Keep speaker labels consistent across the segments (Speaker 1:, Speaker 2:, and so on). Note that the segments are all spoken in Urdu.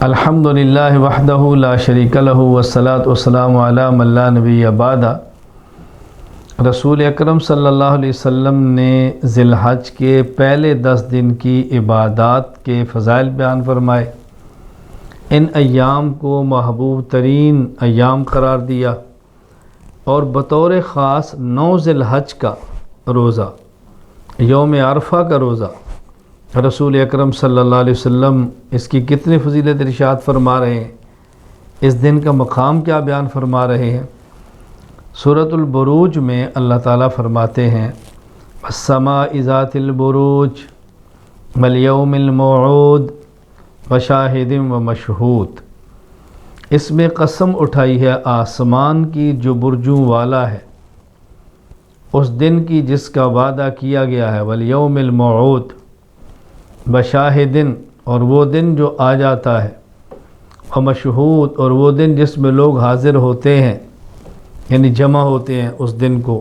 Speaker 1: الحمدللہ وحدہ لا شریک لہ والصلاۃ والسلام علی من لا نبی بعدہ۔ رسول اکرم صلی اللہ علیہ وسلم نے ذی الحج کے پہلے 10 دن کی عبادات کے فضائل بیان فرمائے۔ ان ایام کو محبوب ترین ایام قرار دیا اور بطور خاص 9 ذی الحج کا روزہ، یوم عرفہ کا روزہ، رسول اکرم صلی اللہ علیہ وسلم اس کی کتنی فضیلت ارشاد فرما رہے ہیں، اس دن کا مقام کیا بیان فرما رہے ہیں۔ سورۃ البروج میں اللہ تعالیٰ فرماتے ہیں والسماء ذات البروج والیوم الموعود وشاہد ومشہود۔ اس میں قسم اٹھائی ہے آسمان کی جو برجوں والا ہے، اس دن کی جس کا وعدہ کیا گیا ہے، والیوم الموعود، بشاہدن، اور وہ دن جو آ جاتا ہے، ومشہود، اور وہ دن جس میں لوگ حاضر ہوتے ہیں، یعنی جمع ہوتے ہیں اس دن کو۔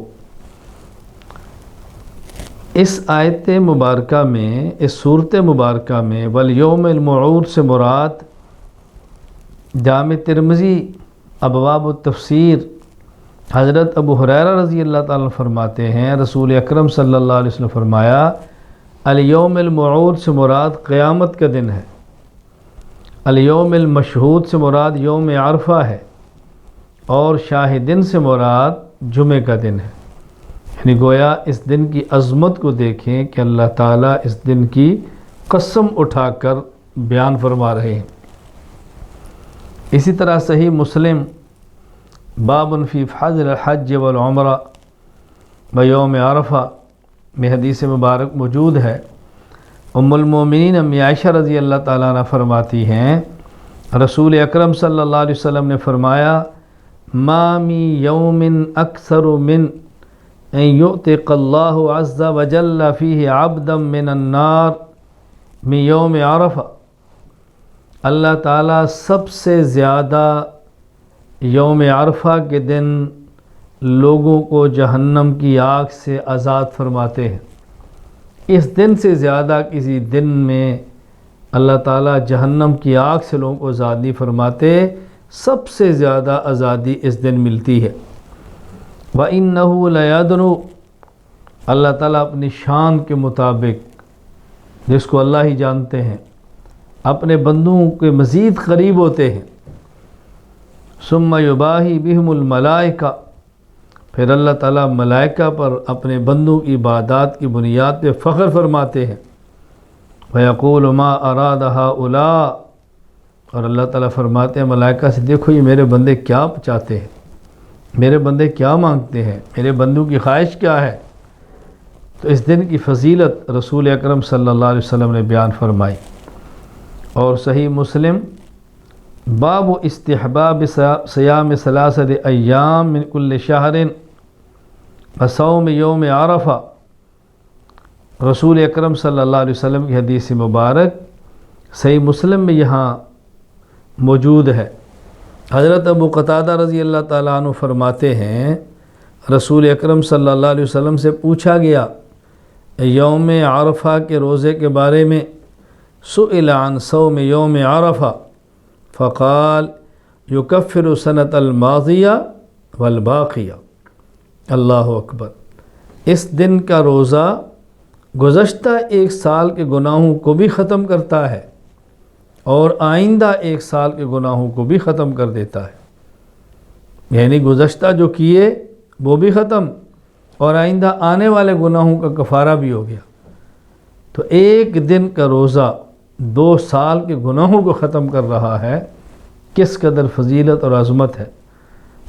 Speaker 1: اس آیت مبارکہ میں، اس صورت مبارکہ میں والیوم الموعود سے مراد جامع ترمذی ابواب التفسیر حضرت ابو ہریرہ رضی اللہ تعالیٰ فرماتے ہیں، رسول اکرم صلی اللہ علیہ وسلم فرمایا الیوم الموعود سے مراد قیامت کا دن ہے، الیوم المشہود سے مراد یوم عرفہ ہے، اور شاہدن سے مراد جمعہ کا دن ہے۔ یعنی گویا اس دن کی عظمت کو دیکھیں کہ اللہ تعالیٰ اس دن کی قسم اٹھا کر بیان فرما رہے ہیں۔ اسی طرح صحیح مسلم باب فی فضل الحج والعمرہ بیوم عرفہ میں حدیث مبارک موجود ہے۔ ام المومنین امی عائشہ رضی اللہ تعالیٰ عنہ فرماتی ہیں، رسول اکرم صلی اللہ علیہ وسلم نے فرمایا ما من یوم اکثر من ان یعتق اللہ عز وجل فیہ عبدا من النار من یوم عرفہ۔ اللہ تعالیٰ سب سے زیادہ یوم عرفہ کے دن لوگوں کو جہنم کی آگ سے آزاد فرماتے ہیں۔ اس دن سے زیادہ کسی دن میں اللہ تعالیٰ جہنم کی آگ سے لوگوں کو آزاد نہیں فرماتے، سب سے زیادہ آزادی اس دن ملتی ہے۔ وَإِنَّهُ لَيَدْنُو، اللہ تعالیٰ اپنی شان کے مطابق، جس کو اللہ ہی جانتے ہیں، اپنے بندوں کے مزید قریب ہوتے ہیں۔ ثم یباہی بہم الملائکہ، پھر اللہ تعالیٰ ملائکہ پر اپنے بندوں کی عبادات کی بنیاد پہ فخر فرماتے ہیں۔ وَيَقُولُ مَا أَرَادَ هَؤُلَاء، اور اللہ تعالیٰ فرماتے ہیں ملائکہ سے، دیکھو یہ میرے بندے کیا چاہتے ہیں، میرے بندے کیا مانگتے ہیں، میرے بندوں کی خواہش کیا ہے۔ تو اس دن کی فضیلت رسول اکرم صلی اللہ علیہ وسلم نے بیان فرمائی۔ اور صحیح مسلم باب استحباب صیام 3 ایام من کل شہر وصوم یوم عرفہ، رسول اکرم صلی اللہ علیہ وسلم کی حدیث مبارک صحیح مسلم میں یہاں موجود ہے۔ حضرت ابو قتادہ رضی اللہ تعالیٰ عنہ فرماتے ہیں، رسول اکرم صلی اللہ علیہ وسلم سے پوچھا گیا یوم عرفہ کے روزے کے بارے میں، سئل عن صوم یوم عرفہ فقال یکفر سنۃ الماضیہ والباقیہ۔ اللہ اکبر، اس دن کا روزہ گزشتہ 1 سال کے گناہوں کو بھی ختم کرتا ہے اور آئندہ 1 سال کے گناہوں کو بھی ختم کر دیتا ہے۔ یعنی گزشتہ جو کیے وہ بھی ختم، اور آئندہ آنے والے گناہوں کا کفارہ بھی ہو گیا۔ تو 1 دن کا روزہ 2 سال کے گناہوں کو ختم کر رہا ہے، کس قدر فضیلت اور عظمت ہے۔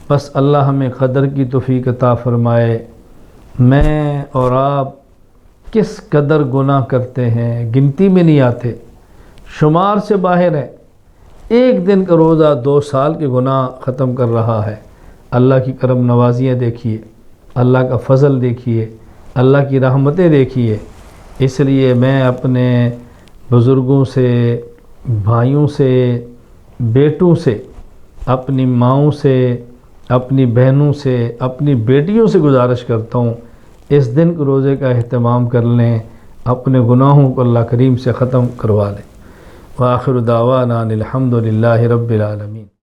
Speaker 1: بس اللہ ہمیں قدر کی توفیق عطا فرمائے۔ میں اور آپ کس قدر گناہ کرتے ہیں، گنتی میں نہیں آتے، شمار سے باہر ہے۔ 1 دن کا روزہ 2 سال کے گناہ ختم کر رہا ہے۔ اللہ کی کرم نوازیاں دیکھیے، اللہ کا فضل دیکھیے، اللہ کی رحمتیں دیکھیے۔ اس لیے میں اپنے بزرگوں سے، بھائیوں سے، بیٹوں سے، اپنی ماؤں سے، اپنی بہنوں سے، اپنی بیٹیوں سے گزارش کرتا ہوں، اس دن کے روزے کا اہتمام کر لیں، اپنے گناہوں کو اللہ کریم سے ختم کروا لیں۔ وآخر دعوانا الحمد للہ رب العالمین۔